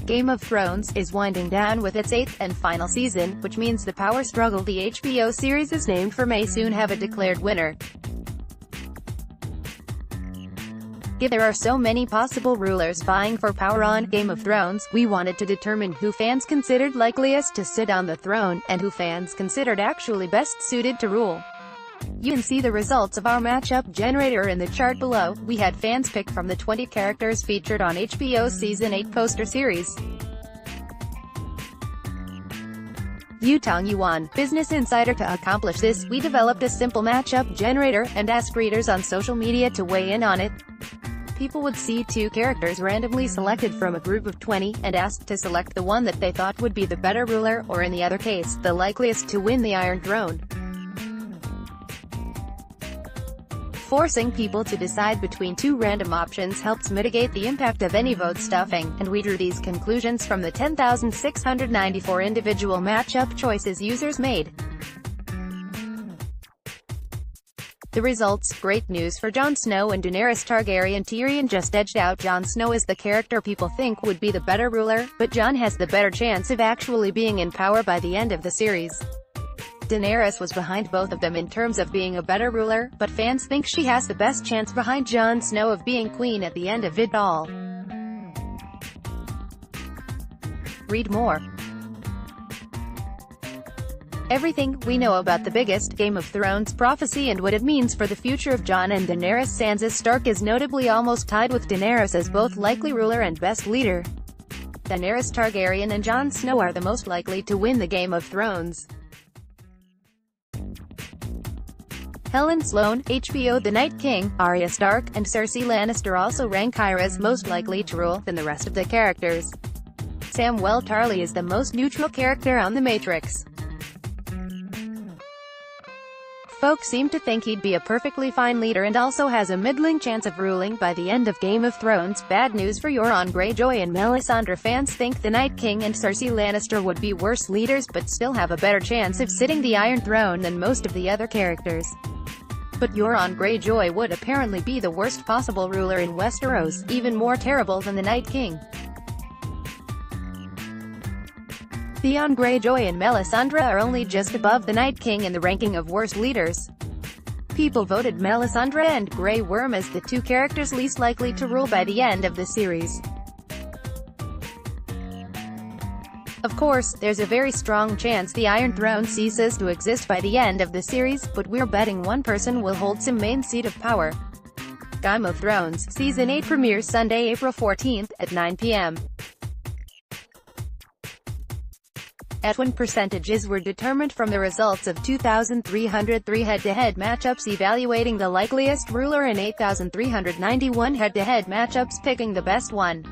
Game of Thrones is winding down with its 8th and final season, which means the power struggle the HBO series is named for may soon have a declared winner. There are so many possible rulers vying for power on Game of Thrones, we wanted to determine who fans considered likeliest to sit on the throne, and who fans considered actually best suited to rule. You can see the results of our matchup generator in the chart below. We had fans pick from the 20 characters featured on HBO's Season 8 poster series. Yutong Yuan, Business Insider. To accomplish this, we developed a simple matchup generator, and asked readers on social media to weigh in on it. People would see 2 characters randomly selected from a group of 20, and asked to select the one that they thought would be the better ruler, or in the other case, the likeliest to win the Iron Throne. Forcing people to decide between 2 random options helps mitigate the impact of any vote stuffing, and we drew these conclusions from the 10,694 individual matchup choices users made. The results: great news for Jon Snow and Daenerys Targaryen. Tyrion just edged out Jon Snow as the character people think would be the better ruler, but Jon has the better chance of actually being in power by the end of the series. Daenerys was behind both of them in terms of being a better ruler, but fans think she has the best chance behind Jon Snow of being queen at the end of it all. Read more. Everything we know about the biggest Game of Thrones prophecy and what it means for the future of Jon and Daenerys. Sansa Stark is notably almost tied with Daenerys as both likely ruler and best leader. Daenerys Targaryen and Jon Snow are the most likely to win the Game of Thrones. Helen Sloan, HBO. The Night King, Arya Stark, and Cersei Lannister also rank higher as most likely to rule than the rest of the characters. Samwell Tarly is the most neutral character on The Matrix. Folks seem to think he'd be a perfectly fine leader and also has a middling chance of ruling by the end of Game of Thrones. Bad news for Euron Greyjoy and Melisandre. Fans think the Night King and Cersei Lannister would be worse leaders but still have a better chance of sitting the Iron Throne than most of the other characters. But Euron Greyjoy would apparently be the worst possible ruler in Westeros, even more terrible than the Night King. Theon Greyjoy and Melisandre are only just above the Night King in the ranking of worst leaders. People voted Melisandre and Grey Worm as the 2 characters least likely to rule by the end of the series. Of course, there's a very strong chance the Iron Throne ceases to exist by the end of the series, but we're betting one person will hold some main seat of power. Game of Thrones Season 8 premieres Sunday, April 14th, at 9 p.m. Win percentages were determined from the results of 2,303 head-to-head matchups evaluating the likeliest ruler and 8,391 head-to-head matchups picking the best one.